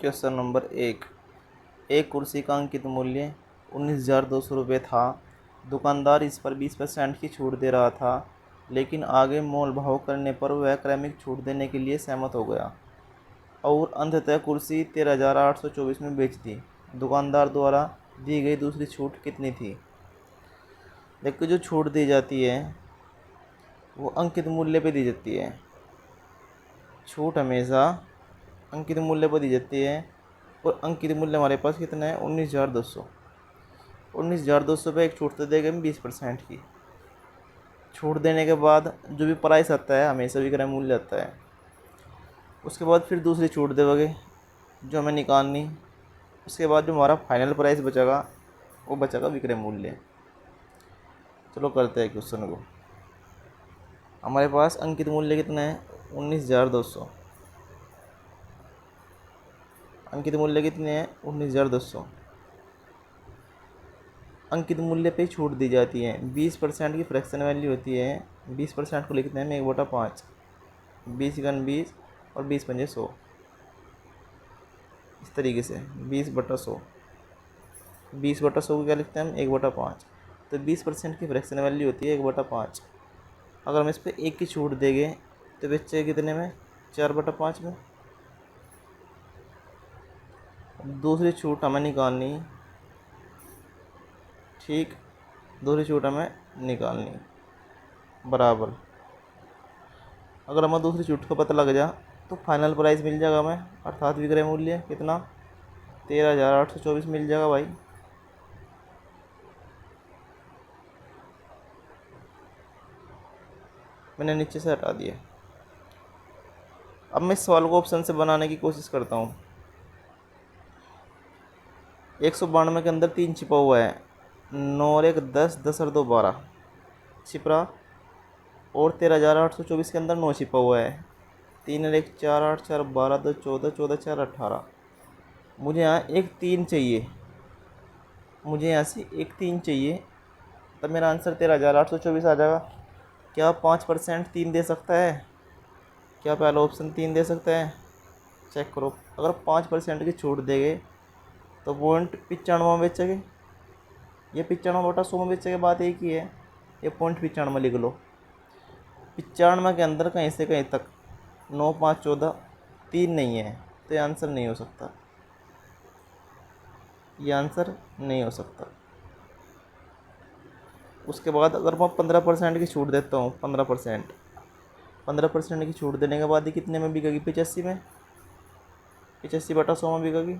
Question number 1। एक कुर्सी का अंकित मूल्य 19,200 रुपये था। दुकानदार इस पर 20% की छूट दे रहा था, लेकिन आगे मोल भाव करने पर वह क्रमिक छूट देने के लिए सहमत हो गया और अंततः कुर्सी 13,824 में बेच दी। दुकानदार द्वारा दी गई दूसरी छूट कितनी थी? देखो, जो छूट दी जाती है वो अंकित मूल्य पे दी जाती है। छूट हमेशा अंकित मूल्य पर दी जाती है और अंकित मूल्य हमारे पास कितना है? 19,200। 19,200 पे एक छूट तो देगा 20% की। छूट देने के बाद जो भी प्राइस आता है हमेशा विक्रय मूल्य आता है। उसके बाद फिर दूसरी छूट देंगे जो हमें निकालनी। उसके बाद जो हमारा फाइनल प्राइस बचेगा वो बचेगा विक्रय मूल्य। चलो करते हैं क्वेश्चन को। हमारे पास अंकित मूल्य कितना है? 19,200। अंकित मूल्य कितने हैं? 19,200। अंकित मूल्य पे छूट दी जाती है। 20% की फ्रैक्शन वैल्यू होती है। 20% को लिखते हैं हम 1/5। 20 × 20 और 20 × 5 100। इस तरीके से 20/100। 20/100 को क्या लिखते हैं हम? 1/5। तो 20% की फ्रैक्शन वैल्यू होती है 1/5। अगर हम इस पर 1 की छूट देंगे तो बच्चे कितने में? 4/5 में। दूसरी छूट हमें निकालनी। ठीक, दूसरी छूट हमें निकालनी बराबर। अगर हमें दूसरी छूट का पता लग जा तो फाइनल प्राइस मिल जाएगा हमें, अर्थात विक्रय मूल्य कितना? 13,824 मिल जाएगा भाई। मैंने नीचे से हटा दिया। अब मैं इस सवाल को ऑप्शन से बनाने की कोशिश करता हूँ। 192 के अंदर 3 छिपा हुआ है। 9 और 1 10, 10 और 2 12 छिप रहा। और 13,824 के अंदर 9 छिपा हुआ है। 3 और 1 4, 8 4 12 2 14, 14 4 18। मुझे यहाँ एक 3 चाहिए। मुझे यहाँ से एक 3 चाहिए, तब मेरा आंसर 13,824 आ जाएगा। क्या 5% 3 दे सकता है? क्या पहला ऑप्शन 3 दे सकता है? चेक करो। अगर 5% की छूट देंगे तो 0.95 बेचेंगे। ये 95/100 में बेचेंगे, बात एक ही है। ये 0.95 लिख लो। 95 के अंदर कहीं से कहीं तक 9 5 14 3 नहीं है, तो ये आंसर नहीं हो सकता। ये आंसर नहीं हो सकता। उसके बाद अगर मैं 15% की छूट देता हूँ, 15% की छूट देने के बाद ही कितने में बिकेगी? 85 में। 85/100 में बिकेगी।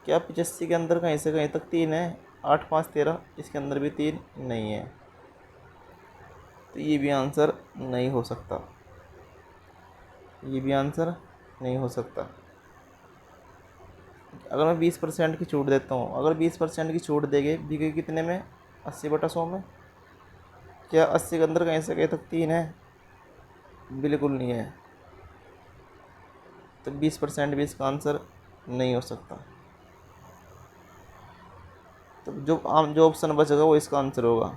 क्या 85 के अंदर कहीं से कहीं तक 3 है? 8 5 13, इसके अंदर भी 3 नहीं है, तो ये भी आंसर नहीं हो सकता। ये भी आंसर नहीं हो सकता। अगर मैं 20% की छूट देता हूँ, अगर 20% की छूट देंगे बिकेगी कितने में? 80/100 में। क्या 80 के अंदर कहीं से कहीं तक 3 है? बिल्कुल नहीं है, तो 20% भी इसका आंसर नहीं हो सकता। तो जो ऑप्शन बचेगा वो इसका आंसर होगा।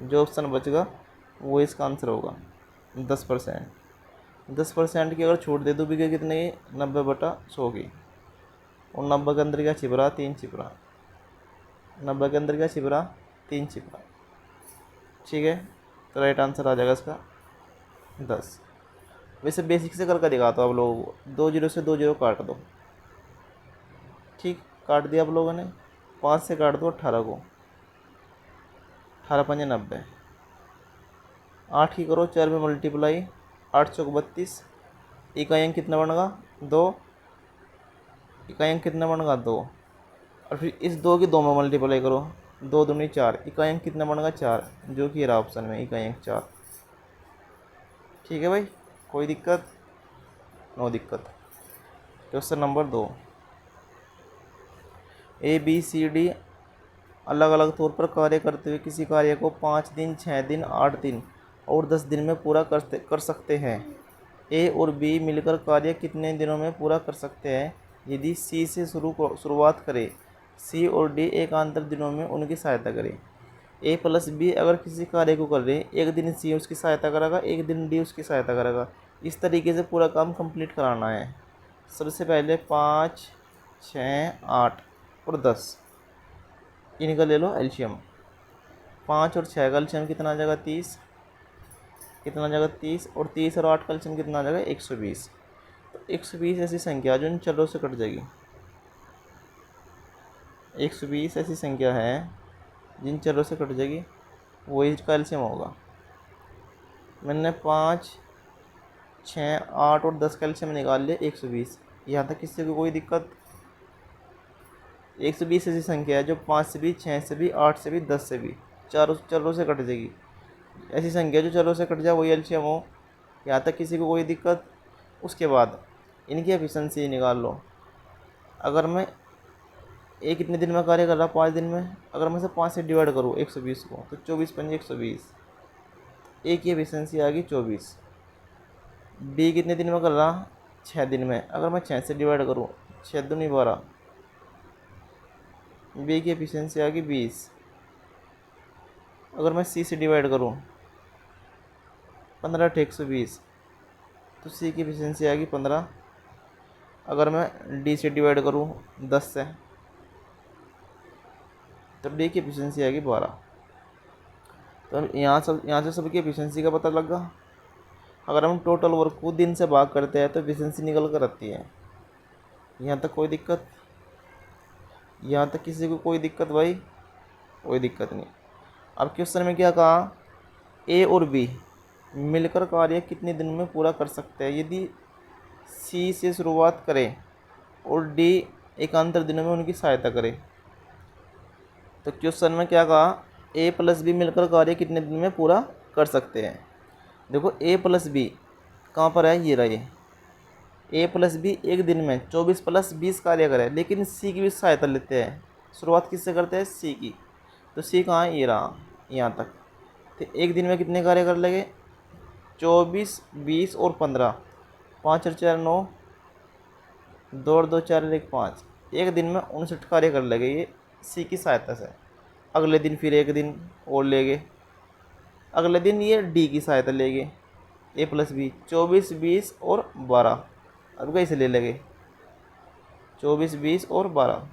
जो ऑप्शन बचेगा वो इसका आंसर होगा 10%। 10% की अगर छूट दे दो बिके कितने की? 90/100 की। और 90 के अंदर क्या छिप रहा? 3 छिप रहा। 90 के अंदर क्या छिप रहा? 3 छिप रहा। ठीक है, तो राइट आंसर आ जाएगा इसका 10। वैसे बेसिक से करके दिखाता हूँ आप लोगों को। 2 0 से 2 0 काट दो। ठीक, काट दिया आप लोगों ने। 5 से काट दो 18 को। 18 5 90। 8 की करो 4 में मल्टीप्लाई। 8 चौक 32। इकाई अंक कितना बनेगा? 2। इकाई अंक कितना बनेगा? 2। और फिर इस 2 की 2 में मल्टीप्लाई करो। 2 दूनी 4। इकाई अंक कितना बनेगा? 4, जो कि रहा ऑप्शन में इकाई अंक 4। ठीक है भाई, कोई दिक्कत? नो दिक्कत। Question number 2। ABCD अलग अलग तौर पर कार्य करते हुए किसी कार्य को 5 दिन, 6 दिन, 8 दिन और 10 दिन में पूरा कर सकते हैं। A और B मिलकर कार्य कितने दिनों में पूरा कर सकते हैं? यदि C से शुरुआत करें, C और D एकांतर दिनों में उनकी सहायता करें। A + B अगर किसी कार्य को कर रहे हैं, एक दिन C उसकी सहायता करेगा, एक दिन D उसकी सहायता करेगा। इस तरीके से पूरा काम कंप्लीट कराना है। सबसे पहले 5, 6, 8 और 10, इनका ले लो एलसीएम। 5 और 6 का एलसीएम कितना आ जाएगा 30, कितना आ जाएगा 30, और 30 और 8 का एलसीएम कितना आ जाएगा 120। तो 120 ऐसी संख्या जो इन चरों से कट जाएगी। 120 ऐसी संख्या है जिन चरों से कट जाएगी, वही इसका एलसीएम होगा। मैंने 5, 6, 8 और 10 का एलसीएम निकाल लिया 120। यहाँ तक किसी को कोई दिक्कत? 120 ऐसी संख्या है जो 5 से भी, 6 से भी, 8 से भी, 10 से भी, चारों चरों से कट जाएगी। ऐसी संख्या जो चरों से कट जाए वही एलसीएम हो। यहाँ तक किसी को कोई दिक्कत? उसके बाद इनकी एफिशिएंसी निकाल लो। अगर मैं एक कितने दिन में कार्य कर रहा, 5 दिन में, अगर मैं से 5 से डिवाइड करूँ 120 को, तो 24 पंजे 120, ए की एफिशिएंसी आ गई 24। बी कितने दिन में कर रहा, 6 दिन में, अगर मैं 6 से डिवाइड करूँ, 6 दूनी 12, बी की एफिशिएंसी आ गई 20। अगर मैं सी से डिवाइड करूँ 15 × 120, तो सी की एफिशिएंसी आ गई 15। अगर मैं डी से डिवाइड करूँ 10 से, तो डी की एफिशिएंसी आ गई 12। तो यहाँ से सबकी एफिशिएंसी का पता लगा। अगर हम टोटल वर्क को दिन से भाग करते हैं तो एफिशिएंसी निकल कर आती है। यहाँ तक कोई दिक्कत? यहाँ तक किसी को कोई दिक्कत भाई? कोई दिक्कत नहीं। अब क्वेश्चन में क्या कहा, ए और बी मिलकर कार्य कितने दिन में पूरा कर सकते हैं यदि सी से शुरुआत करें और डी एकांतर दिनों में उनकी सहायता करे। तो क्वेश्चन में क्या कहा, ए प्लस बी मिलकर कार्य कितने दिन में पूरा कर सकते हैं। देखो ए प्लस बी कहाँ पर है, ये रहा ये। ए प्लस बी एक दिन में 24 + 20 कार्य करे, लेकिन सी की भी सहायता लेते हैं। शुरुआत किससे करते हैं, सी की। तो सी कहाँ है, ये रहा, यहाँ तक। तो एक दिन में कितने कार्य कर लेंगे, 24, 20 और 15, 5 और 4 9, 2 और 2 4 1 5, एक दिन में 59 कार्य कर लेंगे ये सी की सहायता से। अगले दिन फिर एक दिन और लेंगे, अगले दिन ये डी की सहायता लेंगे, ए प्लस बी 24, 20 और 12। अब कैसे ले लेंगे, 24, 20 और 12,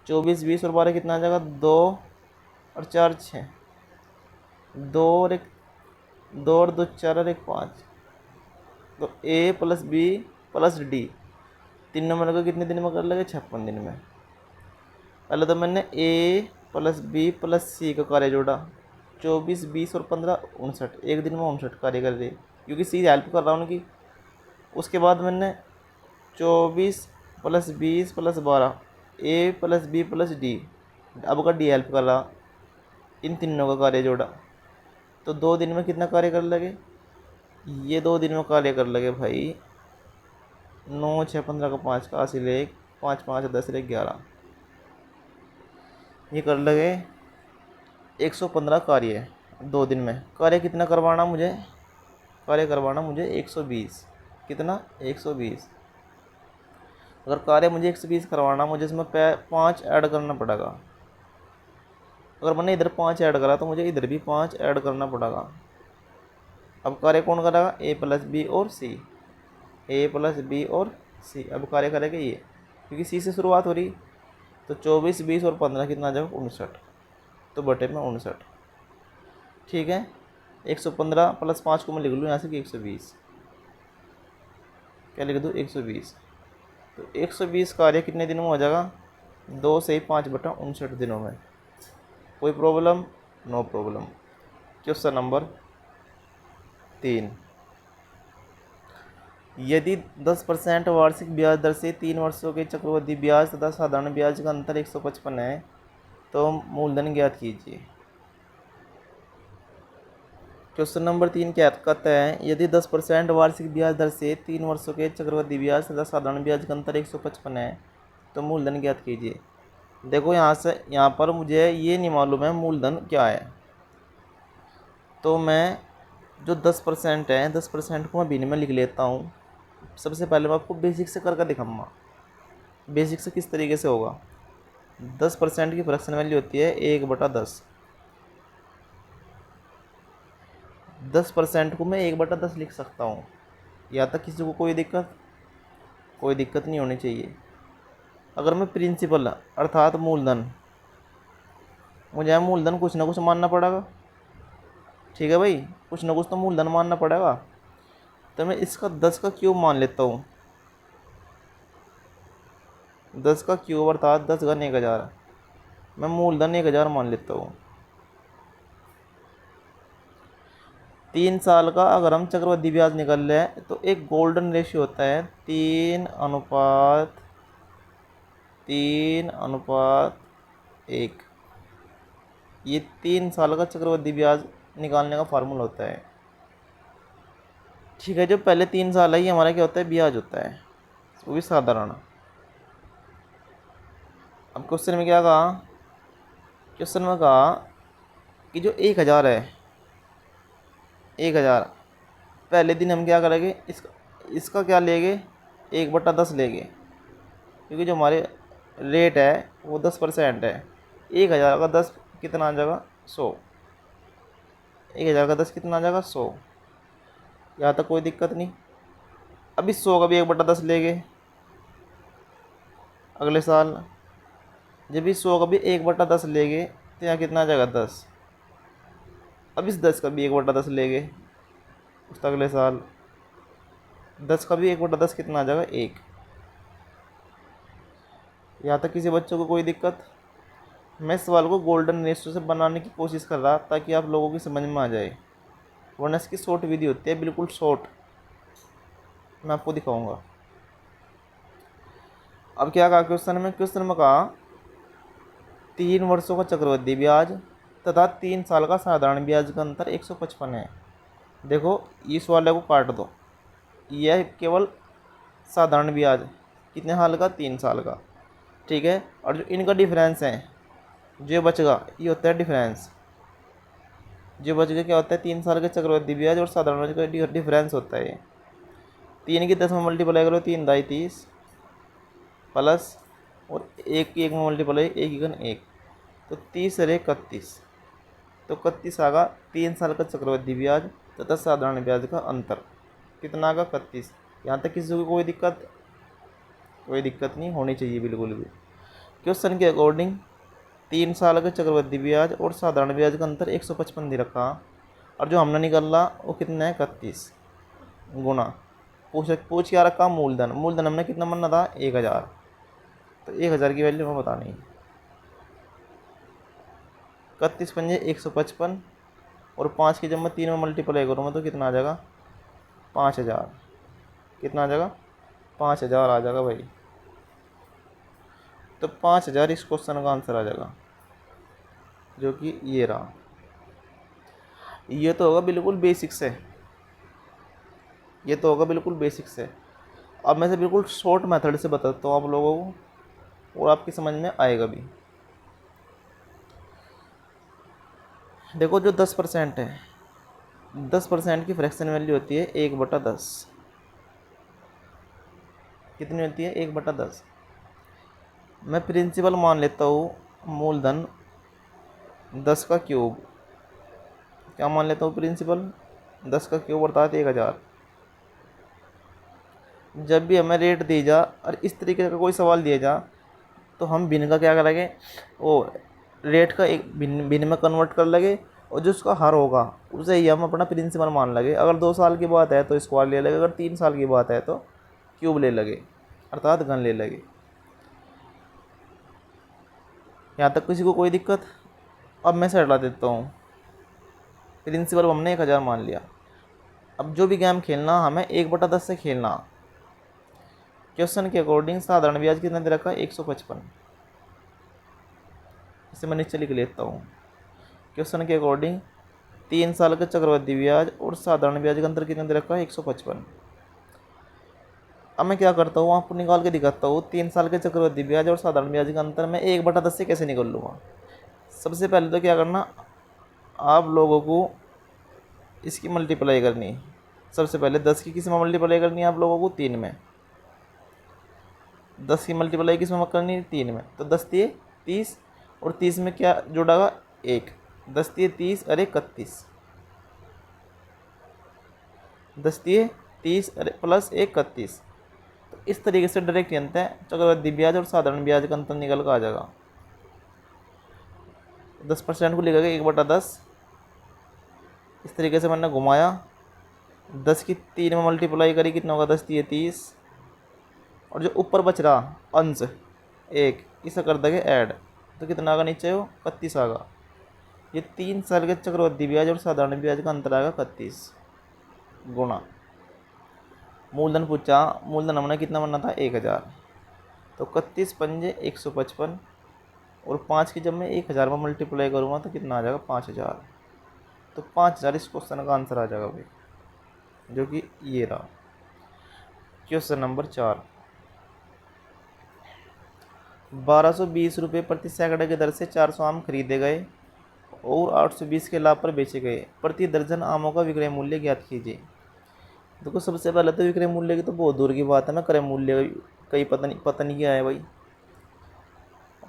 24, 20 और 12 कितना आ जाएगा, 2 और 4 6, 2 और 1 2 और 2 4 और 1 5। तो A plus B plus D 3 number को कितने दिन में कर लेंगे, 56 दिन में। पहले तो मैंने ए प्लस बी प्लस सी का कार्य जोड़ा, 24, 20 और 15 59, एक दिन में 59 कार्य कर दिए क्योंकि सी हेल्प कर रहा हूँ उनकी। उसके बाद मैंने 24 + 20 + 12, ए प्लस बी प्लस डी, अब का डी हेल्प कर रहा, इन तीनों का कार्य जोड़ा। तो 2 दिन में कितना कार्य कर लगे, ये 2 दिन में कार्य कर लगे भाई 9 6 15 का 5 का 80 ले 5 5 10 ले 11, ये कर लगे 115 कार्य 2 दिन में। कार्य कितना करवाना मुझे, कार्य करवाना मुझे 120, कितना 120। अगर कार्य मुझे 120 करवाना, मुझे इसमें 5 ऐड करना पड़ेगा। अगर मैंने इधर 5 ऐड करा तो मुझे इधर भी 5 ऐड करना पड़ेगा। अब कार्य कौन करेगा, ए प्लस बी और सी, ए प्लस बी और सी। अब कार्य करेगा ये, क्योंकि सी से शुरुआत हो रही। तो 24, 20 और 15 कितना आ जाएगा, 59, तो बटे में 59। ठीक है, 115 + 5 को मैं लिख लूँ यहाँ से कि 120, क्या लिख दूँ 120। तो 120 कार्य कितने दिनों में हो जाएगा, 2 से 5 बटा 59 दिनों में। कोई problem, no problem. Question number 3, यदि 10% वार्षिक ब्याज दर से 3 वर्षों के चक्रवृद्धि ब्याज तथा साधारण ब्याज का अंतर 155 है, तो मूलधन ज्ञात कीजिए। क्वेश्चन नंबर 3 क्या कहता है, यदि 10% वार्षिक ब्याज दर से 3 वर्षों के चक्रवृद्धि ब्याज तथा साधारण ब्याज का अंतर 155 है, तो मूलधन ज्ञात कीजिए। देखो यहाँ पर मुझे ये नहीं मालूम है मूलधन क्या है, तो मैं जो 10% है 10% को मैं भिन्न में लिख लेता हूँ। सबसे पहले मैं आपको बेसिक से करके दिखाऊंगा, बेसिक से किस तरीके से होगा। 10% की फ्रैक्शन वैल्यू होती है 1/10। 10% को मैं 1/10 लिख सकता हूँ। यहाँ तक किसी को कोई दिक्कत? कोई दिक्कत नहीं होनी चाहिए। अगर मैं प्रिंसिपल अर्थात मूलधन, मुझे यहाँ मूलधन कुछ ना कुछ मानना पड़ेगा, ठीक है भाई, कुछ ना कुछ तो मूलधन मानना पड़ेगा। तो मैं इसका 10 का क्यूब मान लेता हूँ। 10 का क्यूब अर्थात 10 घन 1000, मैं मूलधन 1000 मान लेता हूँ। 3 साल का अगर हम चक्रवृद्धि ब्याज निकाल रहे हैं तो एक गोल्डन रेशियो होता है 3:1। ये 3 साल का चक्रवृद्धि ब्याज निकालने का फार्मूला होता है, ठीक है। जो पहले 3 साल है ये हमारा क्या होता है, ब्याज होता है, वो भी साधारण। अब क्वेश्चन में क्या कहा, क्वेश्चन में कहा कि जो 1000 है, 1000 पहले दिन हम क्या करेंगे, इसका क्या लेंगे, 1/10 लेंगे, क्योंकि जो हमारे रेट है वो 10% है। 1000 का 10 कितना आ जाएगा, 100। 1000 का 10 कितना आ जाएगा, 100। यहाँ तक कोई दिक्कत नहीं। अभी 100 का भी 1/10 लेंगे अगले साल। जब भी 100 का भी 1/10 लेंगे तो यहाँ कितना आ जाएगा, 10। अब इस 10 का भी 1/10 लेंगे उस अगले साल। 10 का भी 1/10 कितना आ जाएगा, 1। यहाँ तक किसी बच्चों को कोई दिक्कत। मैं इस सवाल को गोल्डन रेशियो से बनाने की कोशिश कर रहा ताकि आप लोगों की समझ में आ जाए, वरना इसकी शॉर्ट विधि होती है, बिल्कुल शॉर्ट, मैं आपको दिखाऊंगा। अब क्या कहा क्वेश्चन में, क्वेश्चन में कहा 3 वर्षों का चक्रवृद्धि ब्याज तथा 3 साल का साधारण ब्याज का अंतर 155 है। देखो इस वाले को काट दो, यह केवल साधारण ब्याज कितने साल का, 3 साल का, ठीक है। और जो इनका डिफरेंस है, जो बचेगा ये होता है डिफरेंस। जो बच गया क्या होता है, 3 साल के चक्रवृद्धि ब्याज और साधारण ब्याज का डिफरेंस होता है। 3 की 10 में मल्टीप्लाई करो, 3 दाई 30 प्लस, और 1 की 1 में मल्टीप्लाई, 1 तो 30 और 31, तो 31 आगा 3 साल का चक्रवृद्धि ब्याज तथा साधारण ब्याज का अंतर कितना आगा, 31। यहाँ तक किसी को कोई दिक्कत नहीं होनी चाहिए बिल्कुल भी। क्वेश्चन के अकॉर्डिंग 3 साल के चक्रवृद्धि ब्याज और साधारण ब्याज का अंतर 155 दे रखा, और जो हमने निकाला वो कितना है, 31 गुना, पूछ क्या रखा, मूलधन हमने कितना माना था, 1000। तो 1000 की वैल्यू हमें बतानी है। 31 पंजे 155, और 5 की जब मैं 3 में मल्टीप्लाई करूँगा तो कितना आ जाएगा, 5000। कितना आ जाएगा, 5000 आ जाएगा भाई। तो 5000 इस क्वेश्चन का आंसर आ जाएगा, जो कि ये रहा। ये तो होगा बिल्कुल बेसिक से, ये तो होगा बिल्कुल बेसिक से। अब मैं से बिल्कुल शॉर्ट मेथड से बताता हूँ आप लोगों को, और आपकी समझ में आएगा भी। देखो जो 10% है, 10% की फ्रैक्शन वैल्यू होती है 1/10। कितनी होती है, 1/10। मैं प्रिंसिपल मान लेता हूँ मूलधन 10 का क्यूब, क्या मान लेता हूँ प्रिंसिपल, 10 का क्यूब अर्थात 1000। जब भी हमें रेट दी जा और इस तरीके का कोई सवाल दिया जा, तो हम भिन्न का क्या करेंगे, वो रेट का एक भिन्न में कन्वर्ट कर लगे, और जो उसका हर होगा उसे ही हम अपना प्रिंसिपल मान लगे। अगर 2 साल की बात है तो स्क्वायर ले लगे, अगर 3 साल की बात है तो क्यूब ले लगे अर्थात घन ले लगे। यहाँ तक किसी को कोई दिक्कत। अब मैं से हटा देता हूँ, प्रिंसिपल हमने 1000 मान लिया। अब जो भी गेम खेलना हमें 1/10 से खेलना। क्वेश्चन के अकॉर्डिंग साधारण ब्याज कितना दे रखा है, 155। इसे मैं नीचे लिख लेता हूँ। क्वेश्चन के अकॉर्डिंग 3 साल का चक्रवृद्धि ब्याज और साधारण ब्याज का अंतर कितना दे रखा है, 155। अब मैं क्या करता हूँ, आपको निकाल के दिखाता हूँ। 3 साल के चक्रवृद्धि ब्याज और साधारण ब्याज का अंतर मैं 1/10 से कैसे निकाल लूँगा। सबसे पहले तो क्या करना, आप लोगों को इसकी मल्टीप्लाई करनी है। सबसे पहले 10 की किस में मल्टीप्लाई करनी है आप लोगों को, 3 में। 10 की मल्टीप्लाई किस में करनी है, 3 में। तो 10 दिए 30, और 30 में क्या जुड़ागा, 1। 10 दिए 30 अरे 31, 10 दिए 30 अरे प्लस 1 31। तो इस तरीके से डायरेक्ट अंत है, चक्रवृद्धि ब्याज और साधारण ब्याज का अंतर निकल कर आ जाएगा। 10% को लिखा गया 1/10, इस तरीके से मैंने घुमाया, 10 की 3 में मल्टीप्लाई करी, कितना होगा 10 3 30, और जो ऊपर बच रहा अंश 1, इसे कर देंगे ऐड, तो कितना आगा नीचे हो 31 आगा। ये 3 साल के चक्रवृद्धि ब्याज और साधारण ब्याज का अंतर आएगा 31 गुणा मूलधन पूछा, मूलधन हमने कितना बनना था 1000, तो 31 पंजे 155, और 5 की जब मैं 1000 में मल्टीप्लाई करूँगा तो कितना आ जाएगा 5000, तो 5000 इस क्वेश्चन का आंसर आ जाएगा भाई, जो कि ये रहा। क्वेश्चन नंबर 4, 1220 रुपये प्रति सैकड़े की दर से 400 आम खरीदे गए और 820 के लाभ पर बेचे गए, प्रति दर्जन आमों का विक्रय मूल्य ज्ञात कीजिए। देखो सबसे पहले तो विक्रय मूल्य की तो बहुत दूर की बात है ना, क्रय मूल्य कहीं पता नहीं क्या है भाई।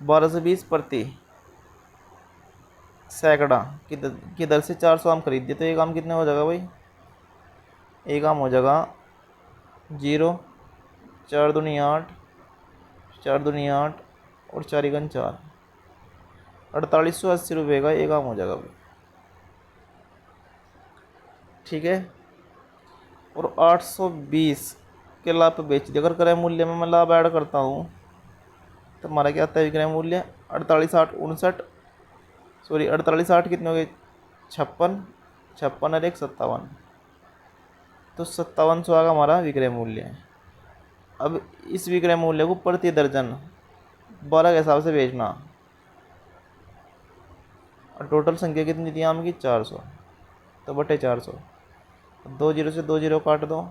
1220 प्रति सैकड़ा की दर से 400 आम खरीद दिए, तो एक आम कितने हो जाएगा भाई, एक आम हो जाएगा 0, 4 दूनी 8, 4 दूनी 8 और 4 एकन 4, 4880 रुपये का एक आम हो जाएगा भाई, ठीक है। और 820 के लाभ पे बेच दिया, अगर क्रय मूल्य में मैं लाभ ऐड करता हूँ तो हमारा क्या आता है विक्रय मूल्य 48 कितने हो गए 56, 56 और 1 57, तो 5700 आएगा हमारा विक्रय मूल्य। अब इस विक्रय मूल्य को प्रति दर्जन 12 के हिसाब से बेचना, और टोटल संख्या कितनी थी आम की 400, तो बटे 400, 2 जीरो से 2 जीरो काट दो,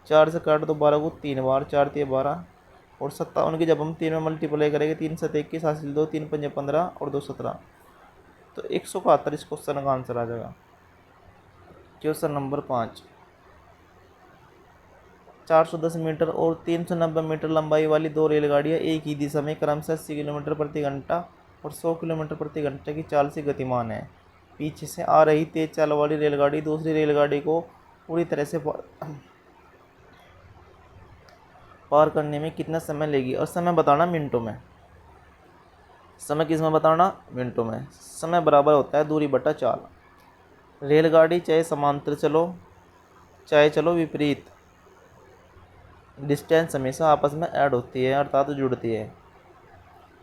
4 से काट दो 12 को 3 बार, 4 3 12, और 57 की जब हम 3 में मल्टीप्लाई करेंगे 3 7 21 हासिल 2, 3 5 15 और 2 17, तो 171 इस क्वेश्चन का आंसर आ जाएगा। क्वेश्चन नंबर 5, 410 मीटर और 390 मीटर लंबाई वाली 2 रेलगाड़ियाँ एक ही दिशा में क्रमशः 80 किलोमीटर प्रति घंटा और 100 किलोमीटर प्रति घंटे की चाल से गतिमान है। पीछे से आ रही तेज चाल वाली रेलगाड़ी दूसरी रेलगाड़ी को पूरी तरह से पार करने में कितना समय लेगी, और समय बताना मिनटों में। समय किस में बताना, मिनटों में। समय बराबर होता है दूरी बटा चाल। रेलगाड़ी चाहे समांतर चलो चाहे चलो विपरीत, डिस्टेंस हमेशा आपस में ऐड होती है अर्थात जुड़ती है।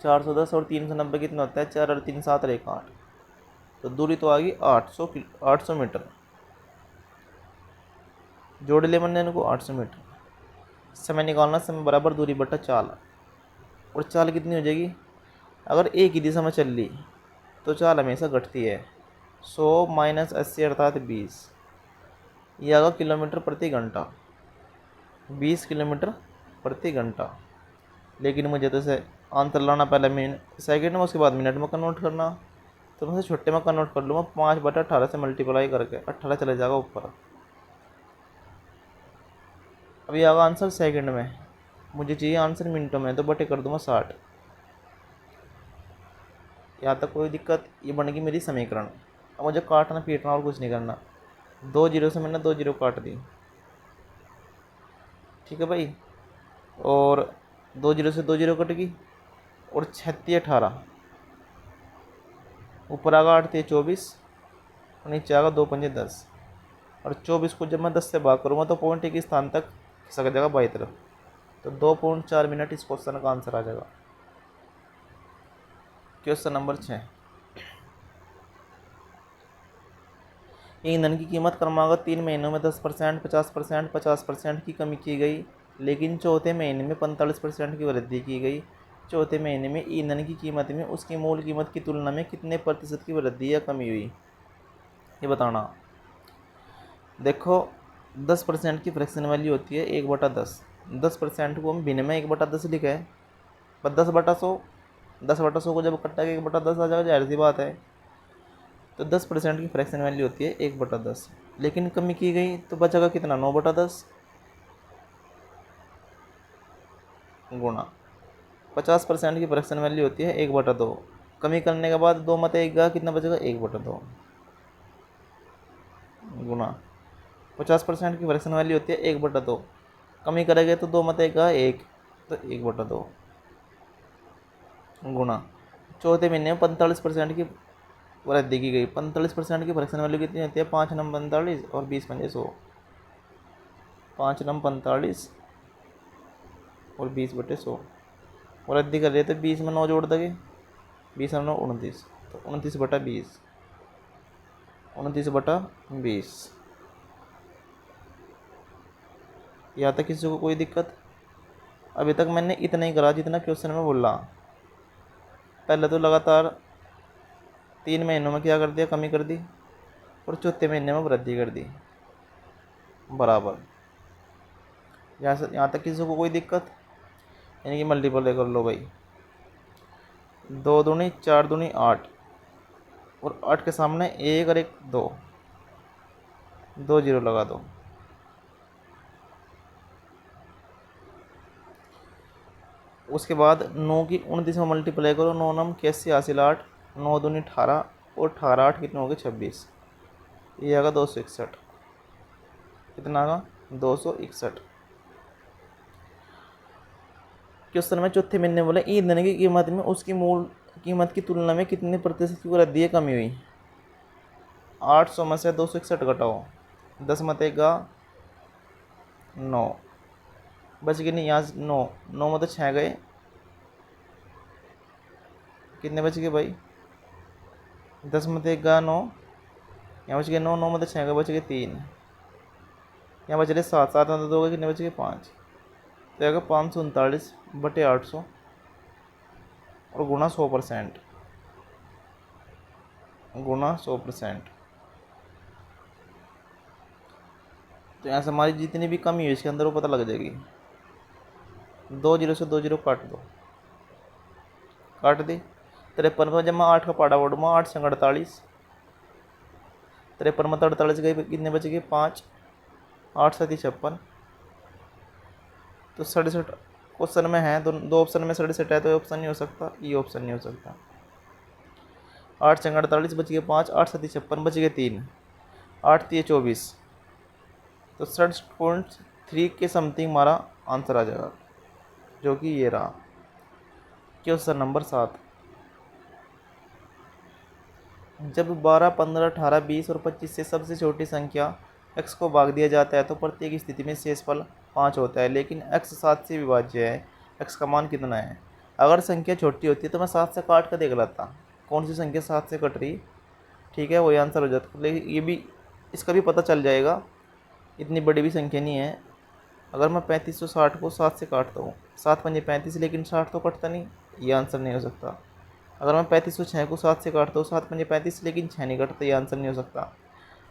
410 और 390 कितना होता है, 4 और 3 7 और 1 8, तो दूरी तो आ गई 800 मीटर, जोड़ ले मैंने इनको 800 मीटर। समय निकालना, समय बराबर दूरी बटा चाल, और चाल कितनी हो जाएगी, अगर एक ही दिशा में चल ली तो चाल हमेशा घटती है। 100 माइनस 80 अर्थात 20, ये आएगा किलोमीटर प्रति घंटा, 20 किलोमीटर प्रति घंटा। लेकिन मुझे तो इसे आंसर लाना पहले सेकंड में, उसके बाद मिनट में कन्वर्ट करना, तो मैं छोटे में कन्वर्ट कर लूँगा, 5/18 से मल्टीप्लाई करके 18 चले जाएगा ऊपर। अभी आएगा आंसर सेकंड में, मुझे चाहिए आंसर मिनटों में, तो बटे कर दूँगा 60। यहाँ तक कोई दिक्कत, ये बन गई मेरी समीकरण। अब मुझे काटना पीटना और कुछ नहीं करना, 2 जीरो से मैंने 2 जीरो काट दी, ठीक है भाई, और 2 जीरो से 2 जीरो कट गई, और 36 18, ऊपर आगा 8 24, और नीचे आगा 2 5 10, और 24 को जब मैं 10 से भाग करूँगा तो पॉइंट एक स्थान तक खिसक जाएगा बाई तरफ, तो 2.4 मिनट इस क्वेश्चन का आंसर आ जाएगा। क्वेश्चन नंबर 6, ईंधन की कीमत क्रमागत 3 महीनों में 10%, 50%, 50% की कमी की गई, लेकिन चौथे महीने में 45% की वृद्धि की गई। चौथे महीने में ईंधन की कीमत में उसकी मूल कीमत की तुलना में कितने प्रतिशत की वृद्धि या कमी हुई, ये बताना। देखो 10% की फ्रैक्शन वैल्यू होती है 1/10, 10% को हम भिन्न में 1/10 लिखा है, पर 10/100 को जब कट्टा के 1/10 आ जाएगा, जाहिर सी बात है, तो 10% की फ्रैक्शन वैल्यू होती है 1/10, लेकिन कमी की गई तो बचेगा कितना 9/10 गुणा 50% की फ्रैक्शन वैल्यू होती है 1/2, कमी करने के बाद 2 मत 1 गया, कितना बचेगा 1/2 गुणा 50% की फ्रैक्शन वैल्यू होती है 1/2, कमी करेंगे तो 2 मत 1 का 1, तो 1/2 गुणा चौथे महीने में 45% की वृद्धि की गई। 45% की फ्रैक्शन वैल्यू कितनी होती है? 5 नम 45 और 20 पंजे 100। 5 नम 45 और 20/100 वृद्धि कर रहे थे। 20 में 9 जोड़ देंगे, 20 और 9 29, तो 29/20, 29/20। यहाँ तक किसी को कोई दिक्कत? अभी तक मैंने इतना ही करा जितना क्वेश्चन में बोला। पहले तो लगातार 3 महीनों में क्या कर दिया? कमी कर दी, और चौथे महीने में वृद्धि कर दी बराबर। यहाँ तक किसी को कोई दिक्कत? यानी कि मल्टीपल कर लो भाई। 2 दूनी 4 दूनी 8, और 8 के सामने 1 और 1 2, 2 जीरो लगा दो। उसके बाद 9 की 29 में मल्टीप्लाई करो। 9 नम 81 हासिल 8, 9 दूनी 18, और 18 8 कितने हो गए? 26। ये आएगा 261। कितना आएगा? 261। क्वेश्चन में चौथे महीने बोले ईंधन की कीमत में उसकी मूल कीमत की तुलना में कितने प्रतिशत की वृद्धि है कमी हुई? 800 में से 261 घटाओ, 10 मत 1 का 9, बच गए नहीं यहाँ 9, 9 में तो 6 गए, कितने बच गए भाई? 10 में 1 का 9, यहाँ बच गए 9, 9 में तो 6 गए, बच गए 3, यहाँ बच रहे 7, 7 में तो 2 गए, कितने बच गए? 5। तो आएगा 539/800 और गुणा 100%, गुणा 100%। तो यहाँ से हमारी जितनी भी कमी हुई इसके अंदर वो पता लग जाएगी। 2 जीरो से 2 जीरो काट दो, काट दी। 53 में जब मैं 8 का पाड़ा बढ़ूँगा, 8 से 48, 53 में 48 गए, कितने बच गए? 5, 8 7 56, तो 67 क्वेश्चन में है। दो ऑप्शन में 67 है, तो ऑप्शन नहीं हो सकता, ये ऑप्शन नहीं हो सकता। 8 से 48 बच गए 5, 8 7 56, बच गए 3, 8 3 24, तो 67.3 के समथिंग हमारा आंसर आ जाएगा, जो कि ये रहा। Question number 7। जब 12 15 18 20 और 25 से सबसे छोटी संख्या x को भाग दिया जाता है तो प्रत्येक स्थिति में शेषफल 5 होता है, लेकिन x 7 से विभाज्य है। x का मान कितना है? अगर संख्या छोटी होती है तो मैं 7 से काट कर देख लेता कौन सी संख्या 7 से कट रही, ठीक है, वही आंसर हो जाता। लेकिन ये भी, इसका भी पता चल जाएगा, इतनी बड़ी भी संख्या नहीं है। अगर मैं 3560 को 7 से काटता हूँ, 7 पंजे 35, लेकिन 60 तो कटता नहीं, ये आंसर नहीं हो सकता। अगर मैं 3506 को 7 से काटता हूँ, 7 पंजे 35, लेकिन 6 नहीं कटता, ये आंसर नहीं हो सकता।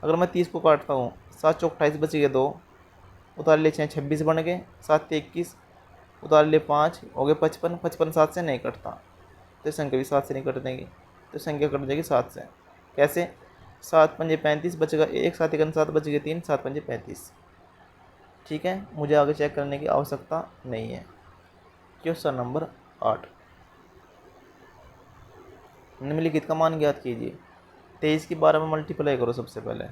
अगर मैं 30 को काटता हूँ, 7 चौक 28, बच गए 2, उतार ले 6 26 बन गए, 7 21, उतार ले 5 हो गए 55, 55 7 से नहीं कटता, तो संख्या भी 7 से नहीं कट देंगी, तो संख्या कट जाएगी 7 से। कैसे? 7 पंजे 35, बचेगा 1, 7 1 7, बच गए 3, 7 पंजे 35। ठीक है, मुझे आगे चेक करने की आवश्यकता नहीं है। Question number 8। निम्नलिखित का मान ज्ञात कीजिए। 23 की 12 में मल्टीप्लाई करो। सबसे पहले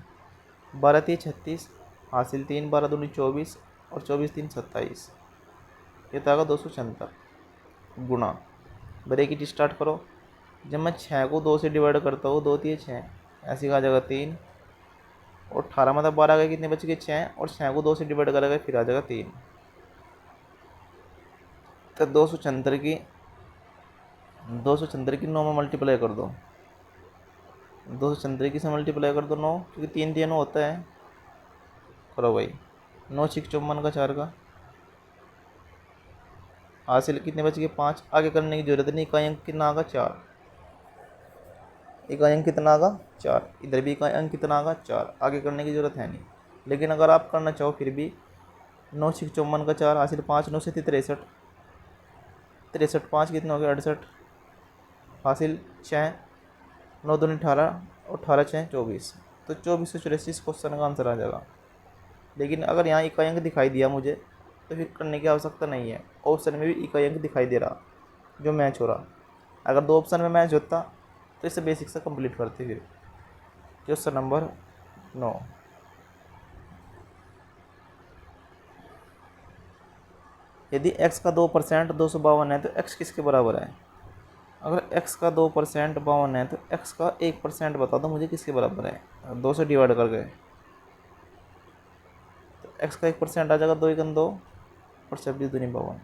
12 3 36 हासिल 3, 12 दूनी 24 और 24 3 27, ये तो आएगा 276 गुणा। ब्रैकेट स्टार्ट करो। जब मैं 6 को 2 से डिवाइड करता हूँ, 2 3 6, ऐसी आ जाएगा 3, और 18 मतलब 12 का कितने बच गए? 6, और 6 को 2 से डिवाइड करेगा फिर आ जाएगा 3, तो 276 की 9 में मल्टीप्लाई कर दो। 276 से मल्टीप्लाई कर दो 9, क्योंकि 3 3 होता है। करो भाई, 9 6 54 का 4 का हासिल कितने बच गए? 5। आगे करने की जरूरत नहीं, इकाई अंक कितना आगा? 4। इकाई अंक कितना आगा? 4। इधर भी इकाई अंक कितना आगा? 4। आगे करने की जरूरत है नहीं। लेकिन अगर आप करना चाहो फिर भी, 9 6 54 का 4 हासिल 5, 9 से 63, 63 5 कितना हो गया? 68 हासिल 6, 9 दूनी 18 और 18 6 24, तो 2484 क्वेश्चन का आंसर आ जाएगा। लेकिन अगर यहाँ इकाई अंक दिखाई दिया मुझे, तो फिर करने की आवश्यकता नहीं है। ऑप्शन में भी इकाई अंक दिखाई दे रहा जो मैच हो रहा। अगर 2 ऑप्शन में मैच होता तो इसे बेसिक से कंप्लीट करते। फिर क्वेश्चन नंबर 9। यदि x का 2% 252 है तो x किसके बराबर है? अगर x का 2% 52 है तो x का 1% बता दो मुझे किसके बराबर है। 2 से डिवाइड कर गए तो x का 1% आ जाएगा, 2 एकम 2 और 26 दूनी 52,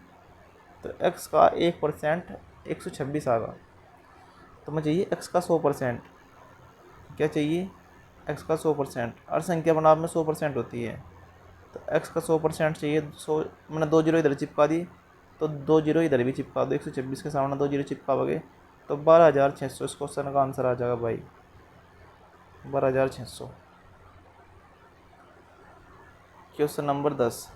तो x का 1% 126 आ गया। तो मुझे चाहिए x का 100%। क्या चाहिए? x का 100%। हर संख्या बनाम में 100% होती है, तो x का 100% चाहिए। 100 मैंने 2 जीरो इधर चिपका दी, तो 2 जीरो इधर भी चिपका दो। 126 के सामने 2 जीरो चिपकाओगे तो 12,600 इस क्वेश्चन का आंसर आ जाएगा भाई, 12,600। क्वेश्चन नंबर 10,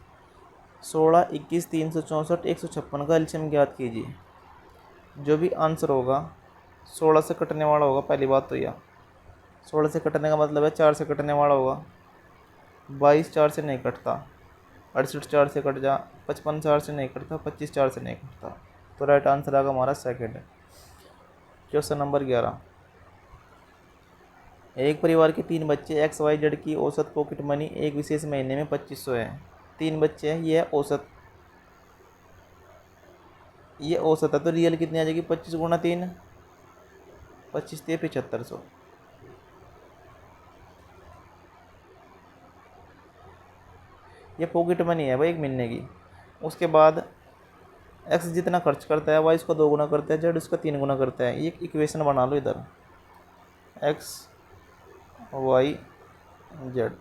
16, 21, 364, 156 का एलसीएम ज्ञात कीजिए। जो भी आंसर होगा 16 से कटने वाला होगा, पहली बात तो यह 16 से कटने का मतलब है 4 से कटने वाला होगा। 22 4 से नहीं कटता, 68 4 से कट जा, 55 4 से नहीं कटता, 25 4 से नहीं कटता। तो राइट आंसर आएगा हमारा सेकंड। क्वेश्चन नंबर 11, एक परिवार के 3 बच्चे XYZ की औसत पॉकेट मनी एक विशेष महीने में 2500 है। 3 बच्चे हैं, ये औसत, ये औसत है, तो रियल कितनी आ जाएगी? 25 गुणा 3, 25 3 7500। ये पॉकेट मनी है भाई एक महीने की। उसके बाद एक्स जितना खर्च करता है वाई इसको 2 गुना करता है, जेड उसका 3 गुना करता है। ये एक इक्वेशन बना लो इधर, एक्स वाई जेड।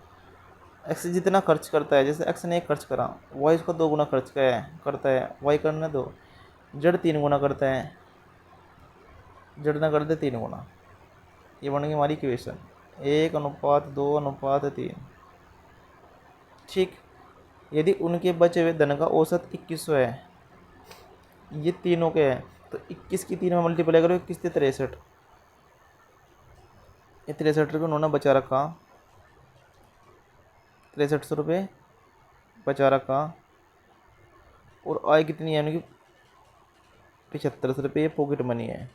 एक्स जितना खर्च करता है, जैसे एक्स ने 1 खर्च करा, वाई इसको 2 गुना खर्च करता है, वाई करने दो। जेड 3 गुना करता है, जेड ना कर दे 3 गुना। ये बन गई हमारी इक्वेशन 1:2:3। ठीक, यदि उनके बचे हुए धन का औसत 2100 है, ये तीनों के हैं, तो 21 की 3 में मल्टीप्लाई करो, 21 63। ये 63 रुपये उन्होंने बचा रखा, 6300 रुपये बचा रखा। और आय कितनी है उनकी? 7500 रुपये। ये पॉकेट मनी है।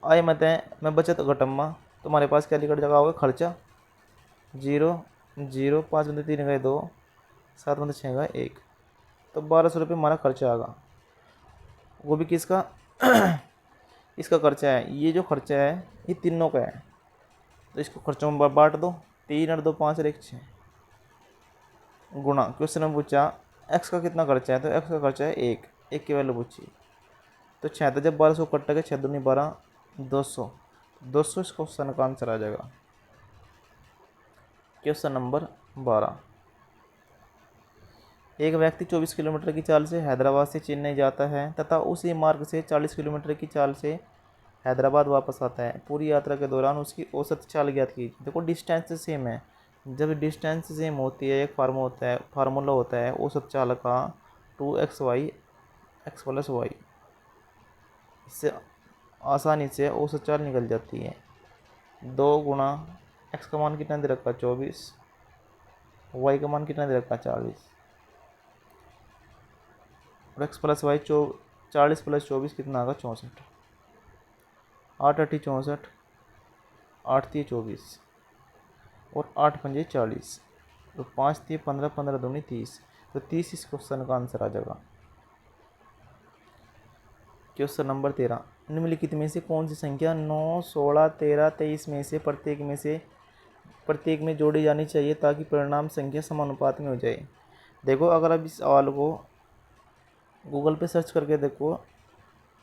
आय मत है मैं बचत घटम्मा, तुम्हारे पास क्या निकट जगह होगा? खर्चा 0 0, 5 में 3 गए 2, 7 में 6 गए 1, तो 1200 रुपये हमारा खर्चा आएगा। वो भी किसका? इसका खर्चा है। ये जो खर्चा है ये तीनों का है, तो इसको खर्चों में बांट दो। 3 और 2 5 और 1 6 गुणा। क्वेश्चन में पूछा एक्स का कितना खर्चा है, तो एक्स का खर्चा है 1, 1 की वैल्यू पूछी। तो 6 था, जब 1200 कटेगा 6 दूनी 12, 200 200 इस क्वेश्चन का आंसर आ जाएगा। क्वेश्चन नंबर 12, एक व्यक्ति 24 किलोमीटर की चाल से हैदराबाद से चेन्नई जाता है तथा उसी मार्ग से 40 किलोमीटर की चाल से हैदराबाद वापस आता है। पूरी यात्रा के दौरान उसकी औसत चाल ज्ञात कीजिए। देखो डिस्टेंस सेम है, जब डिस्टेंस सेम होती है एक फार्मूला होता है औसत चाल का 2xy x + y। इससे आसानी से औसत चाल निकल जाती है। 2 गुणा x का मान कितना दे रखा? 24, y का मान कितना दे रखा? 40, और x + y 40 + 24 कितना आएगा? 64। 8 8 64, 8 3 24 और 8 पंजे 40, तो 5 3 15, 15 दूनी 30, तो 30 इस क्वेश्चन का आंसर आ जाएगा। क्वेश्चन नंबर 13, निम्नलिखित में से कौन सी संख्या 9 16 13 23 में से प्रत्येक में जोड़ी जानी चाहिए ताकि परिणाम संख्या समानुपात में हो जाए। देखो अगर आप इस सवाल को गूगल पे सर्च करके देखो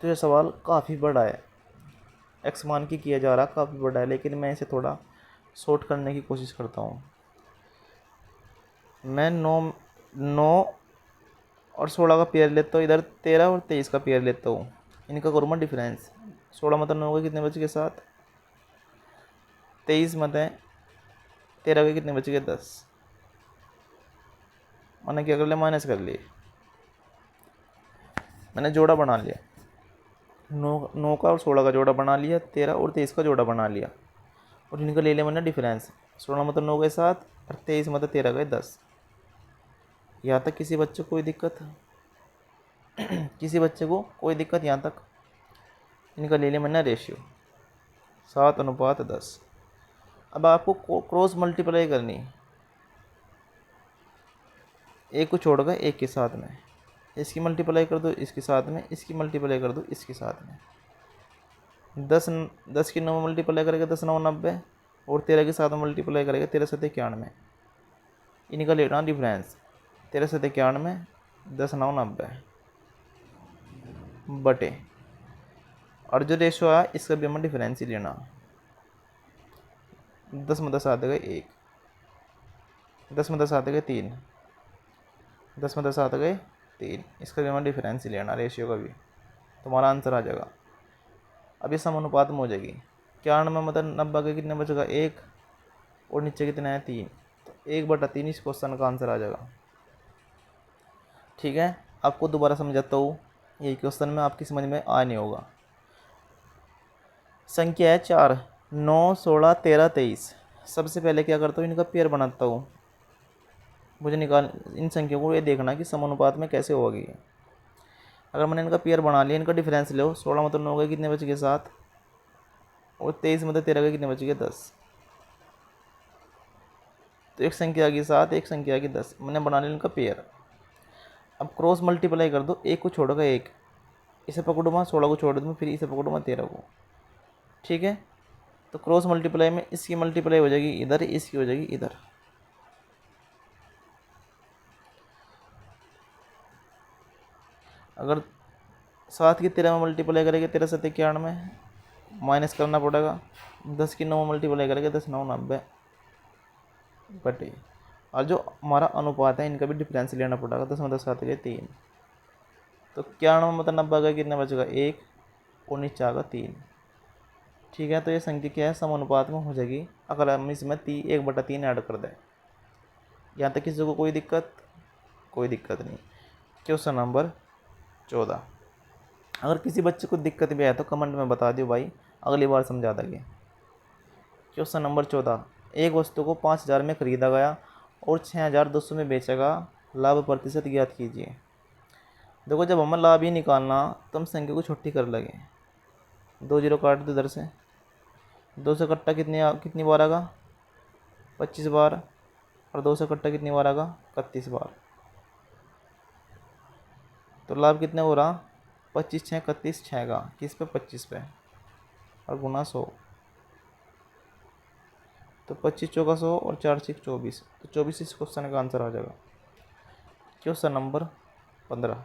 तो ये सवाल काफ़ी बड़ा है, एक्स मान के किया जा रहा काफ़ी बड़ा है, लेकिन मैं इसे थोड़ा शॉर्ट करने की कोशिश करता हूँ। मैं 9 और 16 का पेयर लेता हूँ, इधर 13 और 23 का पेयर लेता हूँ। इनका करूँगा डिफरेंस। 16 मतलब 9 के कितने बच गए? 7। 23 मतलब 13 के कितने बच गए? 10। मैंने क्या कर लिया? माइनस कर लिए। मैंने जोड़ा बना लिया, 9 का और 16 का जोड़ा बना लिया, 13 और 23 का जोड़ा बना लिया, और इनका ले लिया मैंने डिफरेंस। 16 मतलब 9 गए 7 और 23 मतलब 13 गए 10। यहाँ तक किसी बच्चे को कोई दिक्कत? किसी बच्चे को कोई दिक्कत यहाँ तक? इनका ले लिया मैंने रेशियो 7:10। अब आपको क्रॉस मल्टीप्लाई करनी, एक को छोड़कर एक के साथ में, इसकी मल्टीप्लाई कर दो इसके साथ में, इसकी मल्टीप्लाई कर दो इसके साथ में। 10 की 9 मल्टीप्लाई करेगा 10 9 90, और 13 के साथ में मल्टीप्लाई करेगा 13 7 91। इनका लेना डिफरेंस 13 7 91, 10 9 90 बटे, और जो रेशो आया इसका भी हमें डिफरेंस ही लेना। 10 में 10 आ गए 1, 10 में 10 आ गए 3, 10 में 10 आ गए 3, इसका भी हमें डिफरेंस ही लेना, रेशियो का भी। तुम्हारा आंसर आ जाएगा। अब ये समानुपात में हो जाएगी। 91 मतलब 90 के कितने बचेगा 1, और नीचे कितना है 3, तो 1/3 इस क्वेश्चन का आंसर आ जाएगा। ठीक है, आपको दोबारा समझाता हूँ, यही क्वेश्चन में आपकी समझ में आ नहीं होगा। संख्या है 4, 9, 16, 13, 23। सबसे पहले क्या करता हूँ, इनका पेयर बनाता हूँ। मुझे इन संख्याओं को ये देखना कि समानुपात में कैसे होगी। अगर मैंने इनका पेयर बना लिया, इनका डिफरेंस लो। 16 मतलब 9 के कितने बच गए 7, और 23 मतलब 13 के कितने बच गए 10। तो एक संख्या आ गई 7, एक संख्या आ गई 10। मैंने बना लिया इनका पेयर। अब क्रॉस मल्टीप्लाई कर दो, एक को छोड़ेगा एक, इसे पकड़ूँगा 16 को छोड़ दूँ, फिर इसे पकड़ूँगा 13 को। ठीक है, तो क्रॉस मल्टीप्लाई में इसकी मल्टीप्लाई हो जाएगी इधर, इसकी हो जाएगी इधर। अगर 7 की 13 में मल्टीप्लाई करेंगे 13 7 91, माइनस करना पड़ेगा। 10 की 9 में मल्टीप्लाई करेंगे 10 9 90 बटे, और जो हमारा अनुपात है इनका भी डिफरेंस लेना पड़ेगा। 10 में 10 आते गए 3, तो 91 मतलब 90 का कितना बचेगा 1, और नीचे आएगा 3। ठीक है, तो ये संख्या क्या है, समानुपात में हो जाएगी अगर हम इसमें 1/3 ऐड कर दें। यहाँ तक किसी को कोई दिक्कत? कोई दिक्कत नहीं। Question number 14। अगर किसी बच्चे को दिक्कत भी आए तो कमेंट में बता दियो भाई, अगली बार समझा देंगे। Question number 14। एक वस्तु को 5000 में खरीदा गया और 6200 में बेचा गया, लाभ प्रतिशत ज्ञात कीजिए। देखो, जब हमें लाभ ही निकालना तो हम संख्या को छोटी कर लगे। 2 0 काट दो इधर से, 2 से कट्टा कितनी बार आएगा 25 बार, और 2 से कट्टा कितनी बार आएगा 31 बार। तो लाभ कितने हो रहा 25 6 31, 6 का किस पे 25 पे, और गुना 100। तो 25 चौका 100 और 4 6 24, तो 24 इस क्वेश्चन का आंसर आ जाएगा। Question number 15।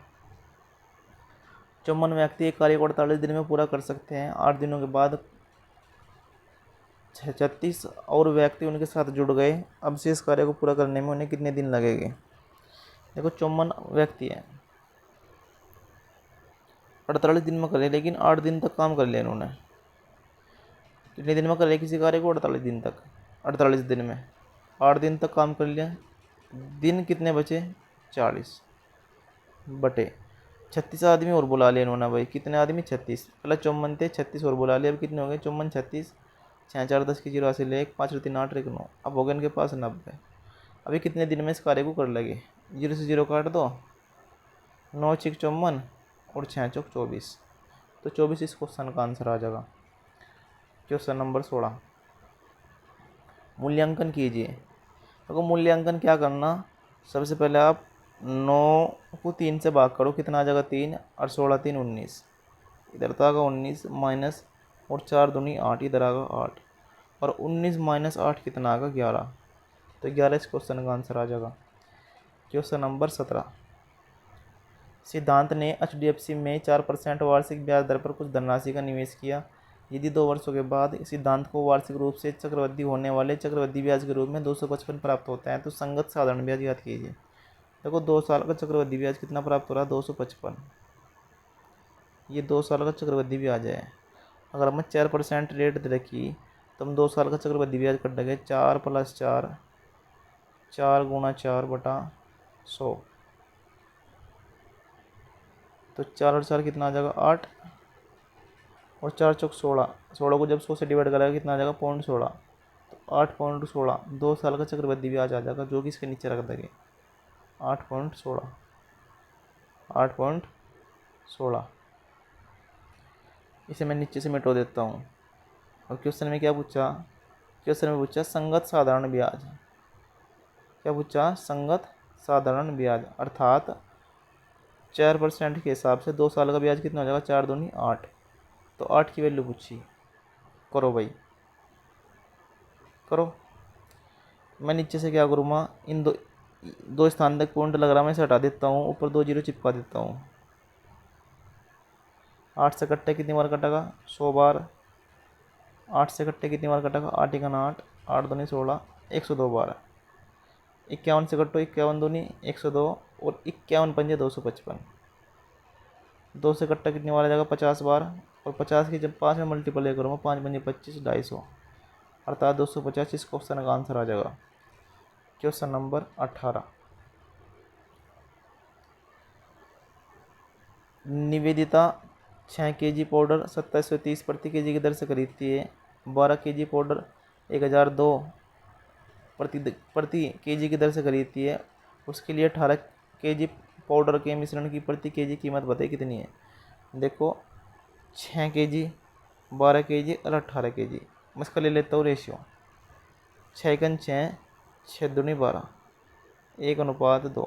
54 व्यक्ति एक कार्य को 48 दिन में पूरा कर सकते हैं। 8 दिनों के बाद 36 और व्यक्ति उनके साथ जुड़ गए। अब शेष कार्य को पूरा करने में उन्हें कितने दिन लगेंगे? देखो, 54 व्यक्ति हैं, 48 दिन में करे, लेकिन 8 दिन तक काम कर लिया इन्होंने। कितने दिन में कर लिया किसी कार्य को? 48 दिन तक। 48 दिन में 8 दिन तक काम कर लिया। दिन कितने बचे? 40 बटे 36 आदमी और बुला लिया इन्होंने। भाई कितने आदमी? 36। पहले 54 थे, 36 और बुला लिया। अब कितने हो गए? 54 36, 6 4 10 की 0 ले 1 5 3 8 1 9। अब हो गए इनके पास 90। अभी कितने दिन में इस कार्य को कर लगे? 0 से 0 काट दो, 9 6 54 और 6 चौक 24, तो 24 इस क्वेश्चन का आंसर आ जाएगा। Question number 16। मूल्यांकन कीजिए। देखो, मूल्यांकन क्या करना, सबसे पहले आप 9 को 3 से भाग करो, कितना आ जाएगा 3, और 16 3 19, इधर तो आएगा 19 माइनस, और 4 दूनी 8, इधर आएगा 8, और 19 माइनस 8 कितना आएगा 11, तो 11 इस क्वेश्चन का आंसर आ जाएगा। Question number 17। सिद्धांत ने HDFC में 4% वार्षिक ब्याज दर पर कुछ धनराशि का निवेश किया। यदि 2 वर्षों के बाद सिद्धांत को वार्षिक रूप से चक्रवृद्धि होने वाले चक्रवृद्धि ब्याज के रूप में 255 प्राप्त होता है, तो संगत साधारण ब्याज याद कीजिए। देखो, 2 साल का चक्रवृद्धि ब्याज कितना प्राप्त हो रहा है? 255। ये 2 साल का चक्रवृद्धि ब्याज है। अगर हमें 4% रेट दे रखी तो हम 2 साल का चक्रवृद्धि ब्याज कट देंगे। 4 + 4, 4 × 4 बटा 100, तो 4 और 4 कितना आ जाएगा 8, और 4 चौक 16, 16 को जब 100 से डिवाइड करेगा कितना आ जाएगा 0.16, तो 8.16 2 साल का चक्रवृद्धि ब्याज आ जाएगा, जो कि इसके नीचे रख देंगे 8.16, 8.16। इसे मैं नीचे से मिटो देता हूँ। और क्वेश्चन में क्या पूछा? क्वेश्चन में पूछा संगत साधारण ब्याज। क्या पूछा? संगत साधारण ब्याज, अर्थात 4% के हिसाब से 2 साल का ब्याज कितना हो जाएगा, 4 दूनी 8। तो 8 की वैल्यू पूछी, करो भाई करो। मैं नीचे से क्या करूँगा, इन दो स्थान तक पॉइंट लग रहा मैं इसे हटा देता हूँ, ऊपर 2 जीरो चिपका देता हूँ। 8 से कट्टे कितनी बार कटेगा, 100 बार। 8 से कट्टे कितनी बार कटेगा, 8 1 8, 8 दूनी 16, 102 बार। 51 से कट्टो, 51 दूनी 102 और 51 पंजे 255। 2 से कट्टा कितनी बार आ जाएगा, 50 बार। और 50 की जब 5 में मल्टीप्लाई करूँगा, 5 पंजे 25, 250 अर्थात 250। इस क्वेश्चन का आंसर आ जाएगा। Question number 18। Nivedita 6 kg powder 2730 प्रति केजी की दर से खरीदती है। 12 kg पाउडर 1002 प्रति केजी की दर से खरीदती है। उसके लिए 18 kg पाउडर के मिश्रण की प्रति केजी कीमत बताइए कितनी है। देखो 6 kg, 12 kg और 18 kg। मैं इसका ले लेता हूँ रेशियो, 6 एकन 6, 6 दूनी 12, 1:2।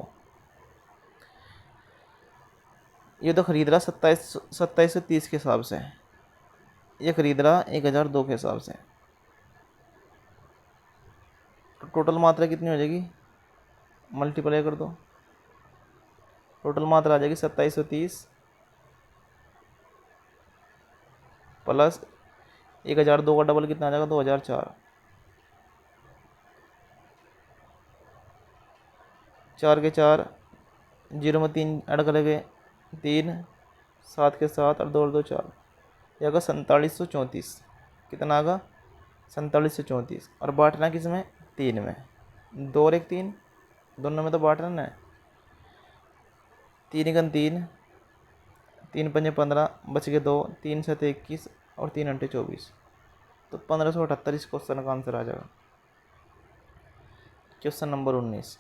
ये तो खरीद रहा 2730 के हिसाब से, ये खरीद रहा 1002 के हिसाब से। तो टोटल मात्रा कितनी हो जाएगी, मल्टीप्लाई कर दो। टोटल मात्रा आ जाएगी 2730 प्लस 1002 का डबल कितना आ जाएगा, 2004। 4 के 4, 0 में 3 ऐड करेंगे 3, 7 के 7 और 2 और 2 4, ये आगा 4734। कितना आगा, 4734। और बांटना किस में, 3 में। 2 और 1 3, दोनों में तो बांटना है। 3 एकन 3, 3 पंजे 15, बच गए 2, 3 7 21 और 3 अंटे 24। तो 1578 इस क्वेश्चन का आंसर आ जाएगा। Question number 19।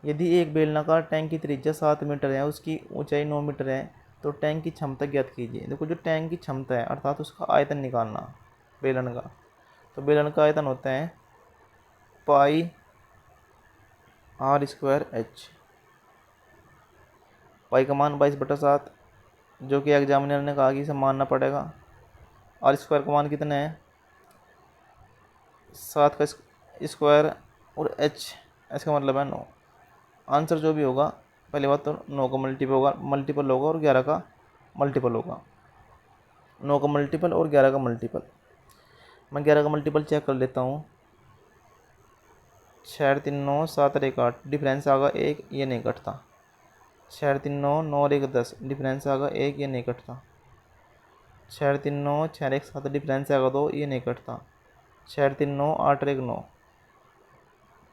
यदि एक बेलनाकार टैंक की त्रिज्या 7 मीटर है, उसकी ऊंचाई 9 मीटर है, तो टैंक की क्षमता ज्ञात कीजिए। देखो जो टैंक की क्षमता है अर्थात उसका आयतन निकालना बेलन का। तो बेलन का आयतन होता है पाई r² h। पाई का मान 22/7, जो कि एग्जामिनर ने कहा कि इसे मानना पड़ेगा। r² का मान कितना है, 7 का स्क्वायर और h का मतलब है 9। आंसर जो भी होगा, पहली बात तो 9 का मल्टीपल होगा और 11 का मल्टीपल होगा। 9 का मल्टीपल और 11 का मल्टीपल। मैं 11 का मल्टीपल चेक कर लेता हूँ। 6 3 9 7 1 8, डिफरेंस आगा 1, ये नहीं कटता। 6 3 9 9 और 1 10, डिफरेंस आगा 1, ये नहीं कटता। 6 3 9 6 1 7, डिफरेंस आगा 2, ये नहीं कटता। 6 3 9 8 और 1 9,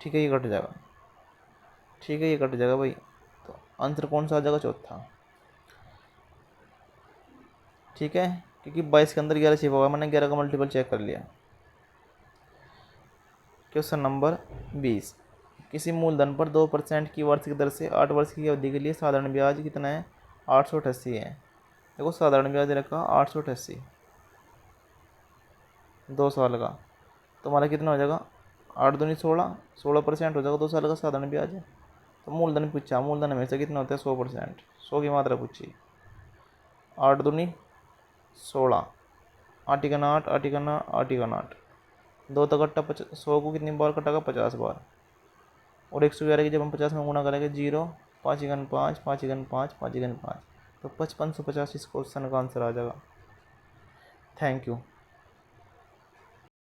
ठीक है ये कट जाएगा। ठीक है ये कट जाएगा भाई। तो आंसर कौन सा आ जाएगा, चौथा। ठीक है, क्योंकि 22 के अंदर 11 छिपा हुआ है, मैंने 11 का मल्टीपल चेक कर लिया। Question number 20। किसी मूलधन पर 2% की वार्षिक दर से 8 वर्ष की अवधि के लिए साधारण ब्याज कितना है, 888 है। देखो साधारण ब्याज रखा 888, 2 साल का। तो हमारा कितना हो जाएगा, 8 दूनी 16, 16% हो जाएगा 2 साल का साधारण ब्याज है। तो मूलधन पूछा, मूलधन हमेशा कितना होता है, 100%। 100 की मात्रा पूछी। 8 दूनी 16, 8 एकन 8, 8 एकन 8 एकन 8, 2 तक कट्टा 100 को कितनी बार कटागा, 50 बार। और 111 की जब हम 50 में गुणा करेंगे 0, 5 एकन 5, 5 एकन 5, 5 एकन 5, तो 5550 इस क्वेश्चन का आंसर आ जाएगा। Thank you.